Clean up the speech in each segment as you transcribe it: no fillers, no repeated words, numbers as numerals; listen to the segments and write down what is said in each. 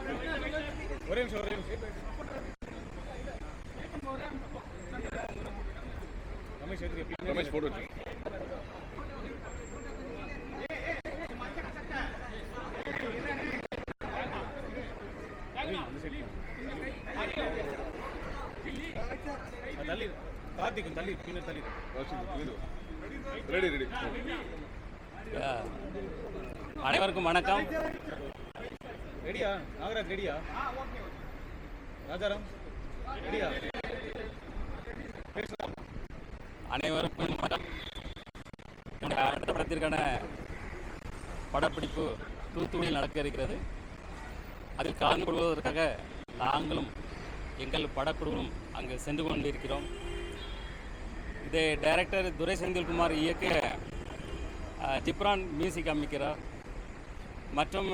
ஒரே நிமிஷம் ரமேஷ் போட்டோ தள்ளி கார்த்திக் தள்ளி பின்னர் தள்ளி ரெடி ரெடி. அனைவருக்கும் வணக்கம். ரெடியா நாகராஜ்? ரெடியா ராஜாராம்? ரெடியா? அனைவருக்கும் வணக்கம். அடுத்த படத்திற்கான படப்பிடிப்பு தூத்துக்குடியில் நடக்க இருக்கிறது. அதில் கலந்து கொள்வதற்காக நாங்களும் எங்கள் படக்குழுவும் அங்கு சென்று கொண்டிருக்கிறோம். இதை டைரக்டர் துரை செந்தில்குமார் இயக்க ஜிப்ரான் மியூசிக் அமைக்கிறார் மற்றும்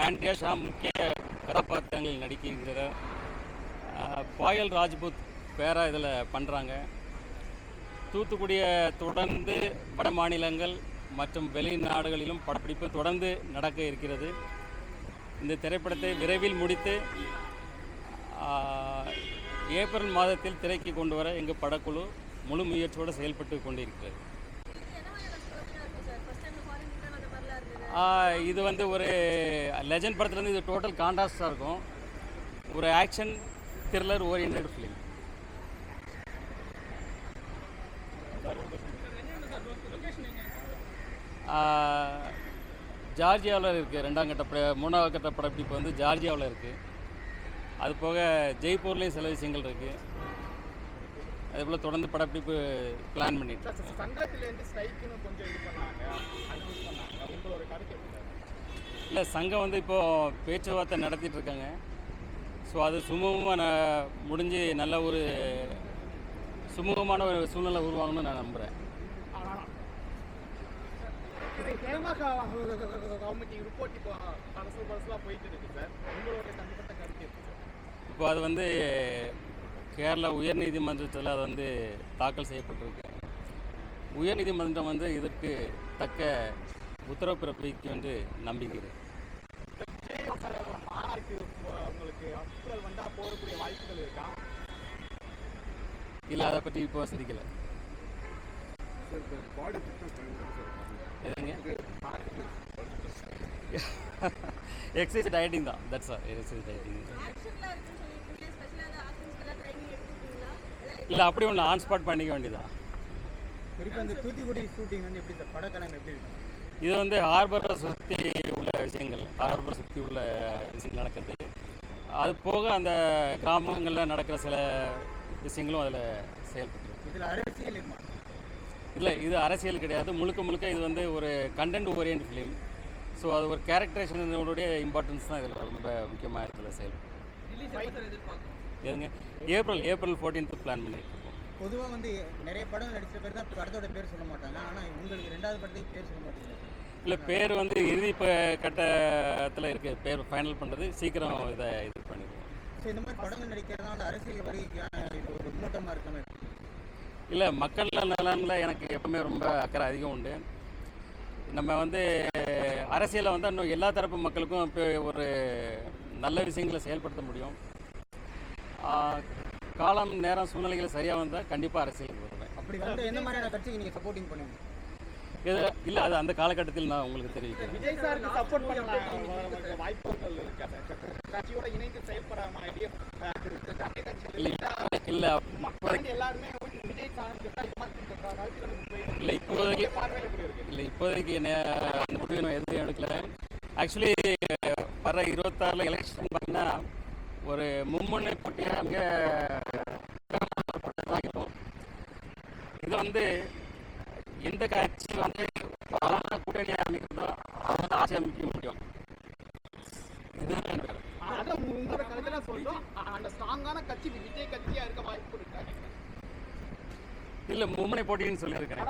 ஆண்ட்ரியா ஷா முக்கிய கதாபாத்திரங்கள் நடிக்கிறார். பாயல் ராஜ்புத் பேரா இதில் பண்ணுறாங்க. தூத்துக்குடியை தொடர்ந்து வட மாநிலங்கள் மற்றும் வெளிநாடுகளிலும் படப்பிடிப்பு தொடர்ந்து நடக்க இருக்கிறது. இந்த திரைப்படத்தை விரைவில் முடித்து ஏப்ரல் மாதத்தில் திரைக்கு கொண்டு வர எங்கள் படக்குழு முழு முயற்சியோடு செயல்பட்டு கொண்டிருக்கிறது. இது வந்து ஒரு லெஜண்ட் படத்துலேருந்து இது டோட்டல் கான்ட்ராஸ்டாக இருக்கும். ஒரு ஆக்ஷன் த்ரில்லர் ஓரியன்டட் ஃபிலிம். ஜார்ஜியாவில் இருக்குது. மூணாவது கட்ட படப்பிடிப்பு வந்து ஜார்ஜியாவில் இருக்குது. அது போக ஜெய்ப்பூர்லேயும் சில விஷயங்கள் இருக்குது. அதேபோல் தொடர்ந்து படப்பிடிப்பு பிளான் பண்ணிட்டு இல்லை சங்கம் வந்து இப்போது பேச்சுவார்த்தை நடத்திட்டு இருக்காங்க. ஸோ அது சுமூகமாக முடிஞ்சு நல்ல ஒரு சுமூகமான ஒரு சூழ்நிலை உருவாகணும்னு நான் நம்புகிறேன். இப்போ அது வந்து கேரளா உயர்நீதிமன்றத்தில் அது வந்து தாக்கல் செய்யப்பட்டிருக்கு. உயர்நீதிமன்றம் வந்து இதற்கு தக்க உத்தரவு பிறப்பிக்கும் என்று நம்புகிறேன். இல்லை அதை பற்றி இப்போ சிரிக்கலை. எக்ஸசைஸ் டயட்டிங் தான். That's all. Exercise dieting. இல்லை அப்படி ஒன்று ஆன் ஸ்பாட் பண்ணிக்க வேண்டியதான். இது வந்து ஹார்பரை சுற்றி உள்ள விஷயங்கள், ஹார்பரை சுற்றி உள்ள விஷயங்கள் நடக்குது. அது போக அந்த கிராமங்களில் நடக்கிற சில விஷயங்களும் அதில் செயல்பட்டு. இல்லை இது அரசியல் கிடையாது. முழுக்க இது வந்து ஒரு கண்டென்ட் ஓரியன்ட் ஃபிலிம். ஸோ அது ஒரு கேரக்டரைசேஷனுடைய இம்பார்ட்டன்ஸ் தான் இதில் ரொம்ப முக்கியமாக இருக்கிற செயல்படும். எதுங்க ஏப்ரல் 14th பிளான் பண்ணியிருக்கோம். பொதுவாக வந்து நிறைய படம் நடித்த பேர் தான் படத்தோட பேர் சொல்ல மாட்டாங்க. ஆனால் உங்களுக்கு ரெண்டாவது படத்துக்கு பேர் சொல்ல மாட்டீங்க. இல்லை பேர் வந்து இறுதி கட்டத்தில் இருக்குது. பேர் ஃபைனல் பண்ணுறது சீக்கிரம் இதை இது பண்ணிடுவோம். ஸோ இந்த மாதிரி படங்கள் நடிக்கிறதுனால அரசியல் வருகைக்கான ஒரு முன்னோட்டமாக இருக்காமல். இல்லை மக்கள் நலனில் எனக்கு எப்பவுமே ரொம்ப அக்கறை அதிகம் உண்டு. நம்ம வந்து அரசியலை வந்து இன்னும் எல்லா தரப்பு மக்களுக்கும் இப்போ ஒரு நல்ல விஷயங்களை செயல்படுத்த முடியும். காலம் நேரம் சூழ்நிலைகள் சரியாக வந்தால் கண்டிப்பாக அரசியலுக்கு வருவேன். அப்படி வந்து எந்த மாதிரியான கட்சிக்கு நீங்கள் சப்போர்ட்டிங் பண்ணுவீங்க? இல்லை அது அந்த காலகட்டத்தில் நான் உங்களுக்கு தெரிவிக்கிறேன். விஜய் சாருக்கு சப்போர்ட் பண்ணலாம் வாய்ப்புகள் கட்சியோட இணைந்து செயல்படாம இல்லை இப்போதைக்கு என்ன அந்த முடிவு நான் எதுவும் எடுக்கல. ஆக்சுவலி வர 26 எலெக்ஷன் பார்த்தீங்கன்னா ஒரு மும்முனை போட்டியாக அங்கே இருக்கும். இது வந்து எந்த கட்சி வந்து கூட்டணி அமைக்கிறதோ அவங்க ஆட்சி அமைக்க முடியும். இல்லை மும்முனை போட்டின்னு சொல்லியிருக்கேன்.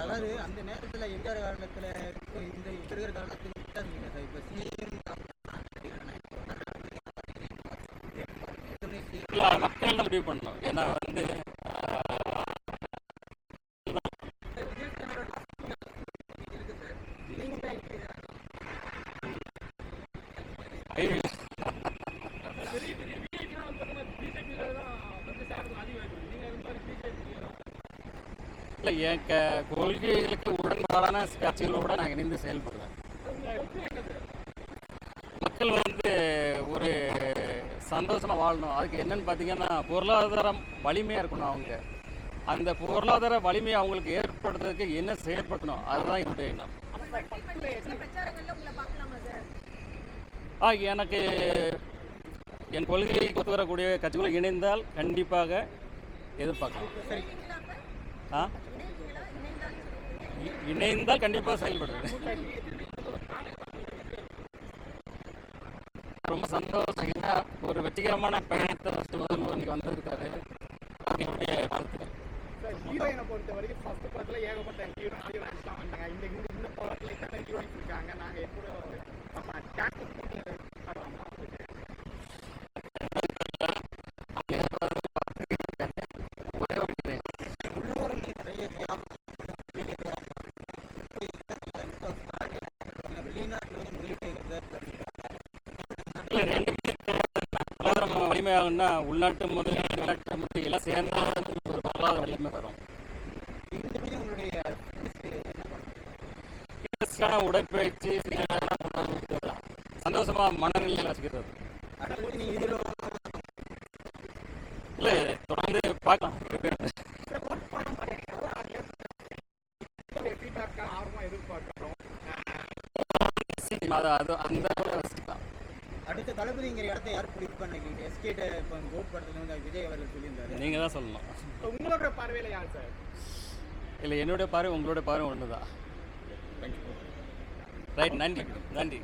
அதாவது அந்த நேரத்தில் எம்ஜிஆர் காலத்தில் இந்த இருக்கிற காலத்தில் மக்கள் முடிவு பண்ணணும். ஏன்னா வந்து இல்லை, என் கொள்கைகளுக்கு உடன்பாடான கட்சிகளோட நான் இணைந்து செயல்படுவேன். மக்கள் வந்து ஒரு சந்தோஷமாக வாழணும். அதுக்கு என்னன்னு பார்த்தீங்கன்னா பொருளாதாரம் வலிமையாக இருக்கணும். அவங்க அந்த பொருளாதார வலிமையை அவங்களுக்கு ஏற்படுத்துறதுக்கு என்ன செயல்படுத்தணும், அதுதான் என்னுடைய எண்ணம். எனக்கு என் கொள்கையை கொத்து வரக்கூடிய கட்சிகளை இணைந்தால் கண்டிப்பாக எதிர்பார்க்கலாம். இணைந்தால் கண்டிப்பாக செயல்படுவேன். ரொம்ப சந்தோஷம். ஏன்னா ஒரு வெற்றிகரமான பயணத்தை இன்னைக்கு வந்திருக்காரு. என்னுடைய கருத்து. ஹீரோயினை பொறுத்த வரைக்கும் ஃபர்ஸ்ட் படத்துல ஏகப்பட்ட ஹீரோ ஆடியன்ஸ்லாம் வந்தாங்க. இந்த படத்துல எத்தனை ஹீரோயின்ஸ் இருக்காங்க? நாங்க எப்படி நம்ம டேக் போட்டு வலிமையாகுன்னா உள்நாட்டு முதல் வெளிநாட்டு முதல் எல்லாம் சேர்ந்து ஒரு பொருளாதார வலிமை வரும். உடற்பயிற்சி சந்தோஷமா மனநிலையில் வச்சுக்கிறது. இல்லை, தொடர்ந்து பார்க்கலாம். ஆர்வமா எதிர்பார்க்கிறோம். அது அந்த ரசிக்கலாம். அடுத்த தளபதிங்கிற இடத்தை யார் பிடிப்பான்னு நினைக்கிறீங்க? எஸ்கேட் இப்போ கோட் படத்துல வந்து விஜய் அவர்கள் சொல்லியிருந்தாரு. நீங்கள் தான் சொல்லணும். உங்களோட பார்வையில யார் சார்? இல்லை, என்னுடைய பார்வை உங்களோட பார்வை ஒன்று தான். ரைட், நன்றி நன்றி.